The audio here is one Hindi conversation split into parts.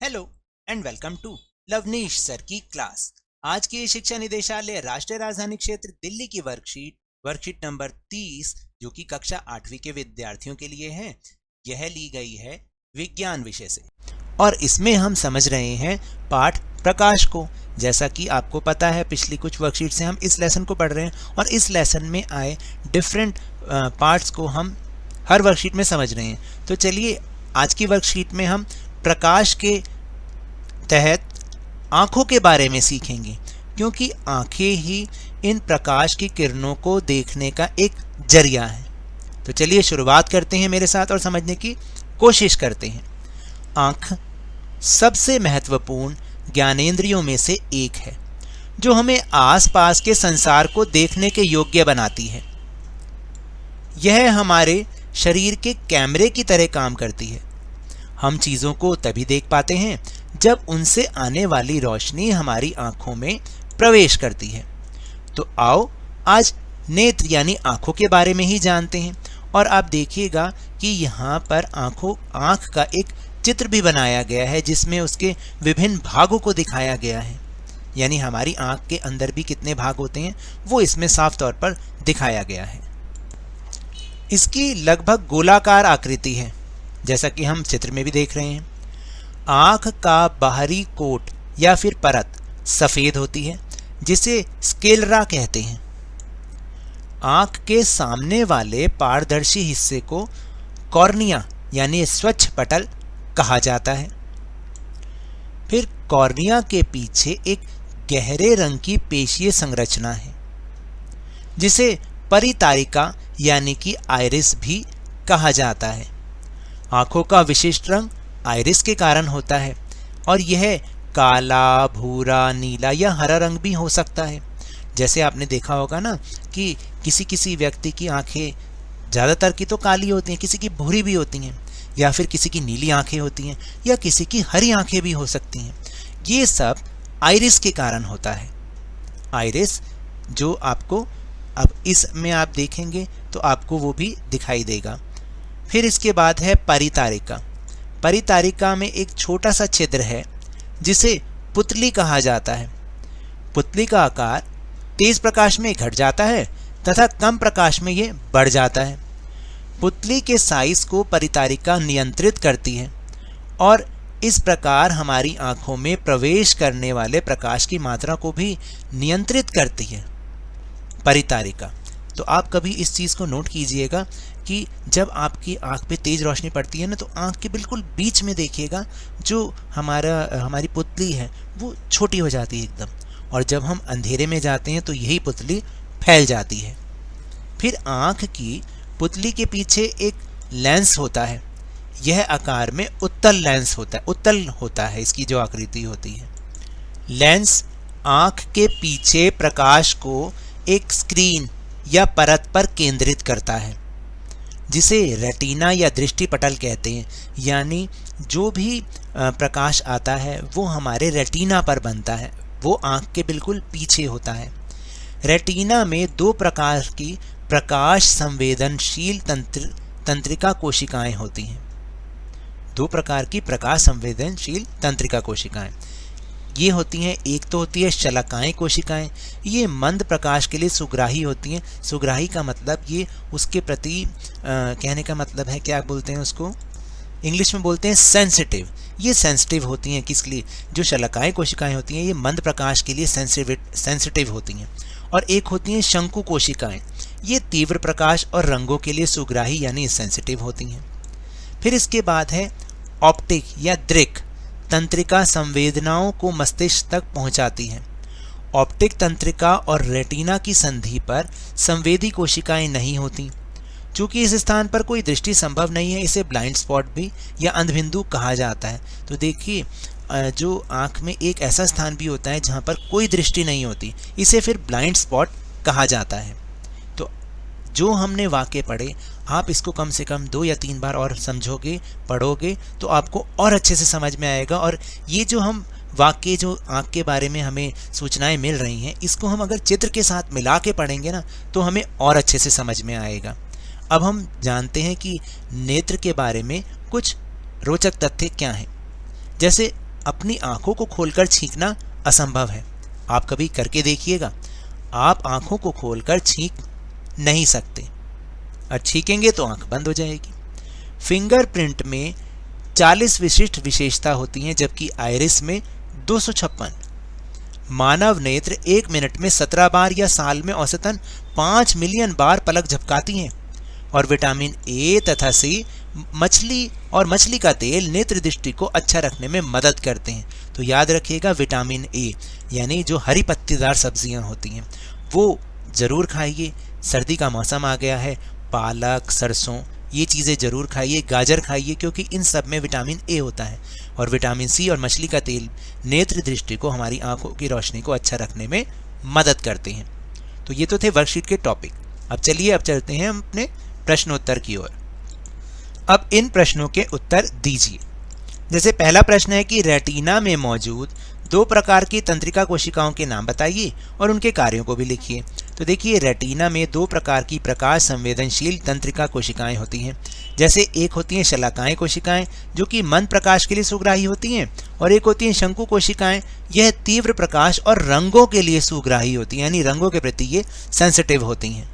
Hello and welcome to Lavneesh sir की क्लास। आज की शिक्षा निदेशालय राष्ट्रीय राजधानी क्षेत्र दिल्ली की वर्कशीट नंबर 30 जो कि कक्षा 8वीं के विद्यार्थियों के लिए है, यह ली गई है विज्ञान विषय से और इसमें हम समझ रहे हैं पाठ प्रकाश को। जैसा कि आपको पता है पिछली कुछ वर्कशीट से हम इस लेसन को पढ़ रहे हैं और इस लेसन में आए डिफरेंट पार्ट्स को हम हर वर्कशीट में समझ रहे हैं। तो चलिए आज की वर्कशीट में हम प्रकाश के तहत आँखों के बारे में सीखेंगे, क्योंकि आँखें ही इन प्रकाश की किरणों को देखने का एक जरिया है। तो चलिए शुरुआत करते हैं मेरे साथ और समझने की कोशिश करते हैं। आँख सबसे महत्वपूर्ण ज्ञानेंद्रियों में से एक है जो हमें आसपास के संसार को देखने के योग्य बनाती है। यह हमारे शरीर के कैमरे की तरह काम करती है। हम चीज़ों को तभी देख पाते हैं जब उनसे आने वाली रोशनी हमारी आंखों में प्रवेश करती है। तो आओ आज नेत्र यानी आंखों के बारे में ही जानते हैं। और आप देखिएगा कि यहाँ पर आंख का एक चित्र भी बनाया गया है जिसमें उसके विभिन्न भागों को दिखाया गया है। यानी हमारी आंख के अंदर भी कितने भाग होते हैं वो इसमें साफ तौर पर दिखाया गया है। इसकी लगभग गोलाकार आकृति है, जैसा कि हम चित्र में भी देख रहे हैं। आँख का बाहरी कोट या फिर परत सफ़ेद होती है जिसे स्क्लेरा कहते हैं। आँख के सामने वाले पारदर्शी हिस्से को कॉर्निया यानी स्वच्छ पटल कहा जाता है। फिर कॉर्निया के पीछे एक गहरे रंग की पेशीय संरचना है जिसे परितारिका यानी कि आइरिस भी कहा जाता है। आँखों का विशिष्ट रंग आइरिस के कारण होता है और यह काला, भूरा, नीला या हरा रंग भी हो सकता है। जैसे आपने देखा होगा ना कि किसी व्यक्ति की आंखें ज़्यादातर की तो काली होती हैं, किसी की भूरी भी होती हैं, या फिर किसी की नीली आंखें होती हैं, या किसी की हरी आंखें भी हो सकती हैं। ये सब आइरिस के कारण होता है। आइरिस जो आपको अब इसमें आप देखेंगे तो आपको वो भी दिखाई देगा। फिर इसके बाद है परितारिका। परितारिका में एक छोटा सा छिद्र है जिसे पुतली कहा जाता है। पुतली का आकार तेज प्रकाश में घट जाता है तथा कम प्रकाश में ये बढ़ जाता है। पुतली के साइज को परितारिका नियंत्रित करती है और इस प्रकार हमारी आंखों में प्रवेश करने वाले प्रकाश की मात्रा को भी नियंत्रित करती है परितारिका। तो आप कभी इस चीज़ को नोट कीजिएगा कि जब आपकी आंख पे तेज रोशनी पड़ती है ना, तो आंख के बिल्कुल बीच में देखिएगा जो हमारी पुतली है वो छोटी हो जाती है एकदम, और जब हम अंधेरे में जाते हैं तो यही पुतली फैल जाती है। फिर आंख की पुतली के पीछे एक लेंस होता है। यह आकार में उत्तल होता है इसकी जो आकृति होती है। लेंस आंख के पीछे प्रकाश को एक स्क्रीन या परत पर केंद्रित करता है जिसे रेटिना या दृष्टि पटल कहते हैं। यानी जो भी प्रकाश आता है वो हमारे रेटिना पर बनता है, वो आँख के बिल्कुल पीछे होता है। रेटिना में दो प्रकार की प्रकाश संवेदनशील तंत्रिका कोशिकाएं होती हैं। दो प्रकार की प्रकाश संवेदनशील तंत्रिका कोशिकाएं ये होती हैं, एक तो होती है शलाकाएं कोशिकाएं। ये मंद प्रकाश के लिए सुग्राही होती हैं। सुग्राही का मतलब ये उसके प्रति कहने का मतलब है, क्या बोलते हैं उसको, इंग्लिश में बोलते हैं सेंसिटिव। ये सेंसिटिव होती हैं किस लिए, जो शलाकाएं कोशिकाएं होती हैं ये मंद प्रकाश के लिए सेंसिटिव होती हैं। और एक होती हैं शंकु कोशिकाएं, ये तीव्र प्रकाश और रंगों के लिए सुग्राही यानी सेंसिटिव होती हैं। फिर इसके बाद है ऑप्टिक या दृक तंत्रिका संवेदनाओं को मस्तिष्क तक पहुंचाती है। ऑप्टिक तंत्रिका और रेटिना की संधि पर संवेदी कोशिकाएं नहीं होती। चूँकि इस स्थान पर कोई दृष्टि संभव नहीं है, इसे ब्लाइंड स्पॉट भी या अंधबिंदु कहा जाता है। तो देखिए जो आँख में एक ऐसा स्थान भी होता है जहाँ पर कोई दृष्टि नहीं होती, इसे फिर ब्लाइंड स्पॉट कहा जाता है। तो जो हमने वाक्य पढ़े आप इसको कम से कम 2 या 3 बार और समझोगे, पढ़ोगे तो आपको और अच्छे से समझ में आएगा। और ये जो हम वाक्य जो आँख के बारे में हमें सूचनाएं मिल रही हैं, इसको हम अगर चित्र के साथ मिला के पढ़ेंगे ना तो हमें और अच्छे से समझ में आएगा। अब हम जानते हैं कि नेत्र के बारे में कुछ रोचक तथ्य क्या हैं। जैसे अपनी आंखों को खोलकर छींकना असंभव है। आप कभी करके देखिएगा, आप आंखों को खोलकर छींक नहीं सकते और छींकेंगे तो आंख बंद हो जाएगी। फिंगरप्रिंट में 40 विशिष्ट विशेषता होती हैं, जबकि आइरिस में 256। मानव नेत्र 1 मिनट में 17 बार या साल में औसतन 5 मिलियन बार पलक झपकाती हैं। और विटामिन ए तथा सी मछली का तेल नेत्र दृष्टि को अच्छा रखने में मदद करते हैं। तो याद रखिएगा, विटामिन ए यानी जो हरी पत्तीदार सब्जियां होती हैं वो ज़रूर खाइए। सर्दी का मौसम आ गया है, पालक, सरसों ये चीज़ें ज़रूर खाइए। गाजर खाइए क्योंकि इन सब में विटामिन ए होता है। और विटामिन सी और मछली का तेल नेत्र दृष्टि को, हमारी आंखों की रोशनी को अच्छा रखने में मदद करते हैं। तो ये तो थे वर्कशीट के टॉपिक। अब चलिए अब चलते हैं हम अपने प्रश्नोत्तर की ओर। अब इन प्रश्नों के उत्तर दीजिए। जैसे पहला प्रश्न है कि रेटिना में मौजूद 2 प्रकार की तंत्रिका कोशिकाओं के नाम बताइए और उनके कार्यों को भी लिखिए। तो देखिए, रेटिना में 2 प्रकार की प्रकाश संवेदनशील तंत्रिका कोशिकाएं होती हैं। जैसे एक होती हैं शलाकाएं कोशिकाएं जो कि मंद प्रकाश के लिए सुग्राही होती हैं, और एक होती हैं शंकु कोशिकाएं, यह तीव्र प्रकाश और रंगों के लिए सुग्राही होती हैं, यानी रंगों के प्रति ये सेंसिटिव होती हैं।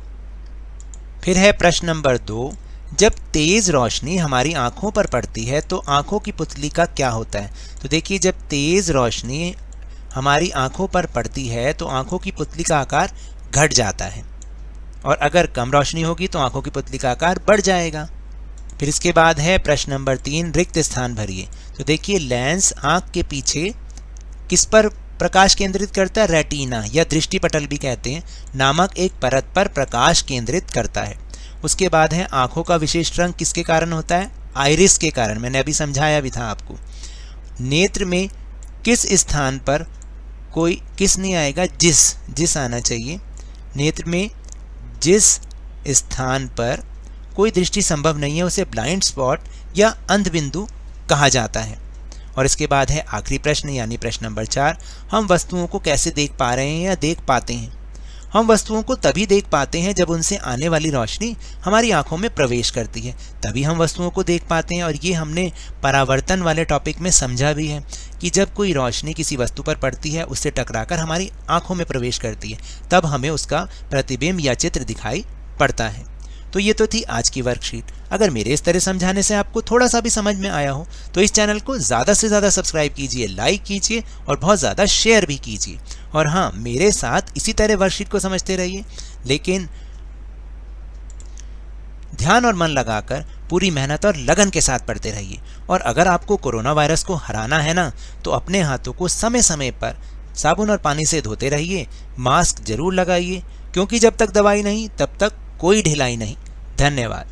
फिर है प्रश्न नंबर 2, जब तेज रोशनी हमारी आंखों पर पड़ती है तो आंखों की पुतली का क्या होता है। तो देखिए, जब तेज रोशनी हमारी आंखों पर पड़ती है तो आंखों की पुतली का आकार घट जाता है, और अगर कम रोशनी होगी तो आंखों की पुतली का आकार बढ़ जाएगा। फिर इसके बाद है प्रश्न नंबर 3, रिक्त स्थान भरिए। तो देखिए, लेंस आंख के पीछे किस पर प्रकाश केंद्रित करता है? रेटिना या दृष्टिपटल भी कहते हैं, नामक एक परत पर प्रकाश केंद्रित करता है। उसके बाद है आंखों का विशेष रंग किसके कारण होता है? आइरिस के कारण। मैंने अभी समझाया भी था आपको। नेत्र में किस स्थान पर कोई किस नहीं आएगा? जिस आना चाहिए। नेत्र में जिस स्थान पर कोई दृष्टि संभव नहीं है उसे ब्लाइंड स्पॉट या अंधबिंदु कहा जाता है। और इसके बाद है आखिरी प्रश्न यानी प्रश्न नंबर 4, हम वस्तुओं को कैसे देख पा रहे हैं या देख पाते हैं? हम वस्तुओं को तभी देख पाते हैं जब उनसे आने वाली रोशनी हमारी आंखों में प्रवेश करती है, तभी हम वस्तुओं को देख पाते हैं। और ये हमने परावर्तन वाले टॉपिक में समझा भी है कि जब कोई रोशनी किसी वस्तु पर पड़ती है, उससे टकराकर हमारी आंखों में प्रवेश करती है, तब हमें उसका प्रतिबिंब या चित्र दिखाई पड़ता है। तो ये तो थी आज की वर्कशीट। अगर मेरे इस तरह समझाने से आपको थोड़ा सा भी समझ में आया हो तो इस चैनल को ज़्यादा से ज़्यादा सब्सक्राइब कीजिए, लाइक कीजिए और बहुत ज़्यादा शेयर भी कीजिए। और हाँ, मेरे साथ इसी तरह वर्कशीट को समझते रहिए, लेकिन ध्यान और मन लगाकर पूरी मेहनत और लगन के साथ पढ़ते रहिए। और अगर आपको कोरोना वायरस को हराना है ना, तो अपने हाथों को समय समय पर साबुन और पानी से धोते रहिए, मास्क जरूर लगाइए, क्योंकि जब तक दवाई नहीं तब तक कोई ढिलाई नहीं। धन्यवाद।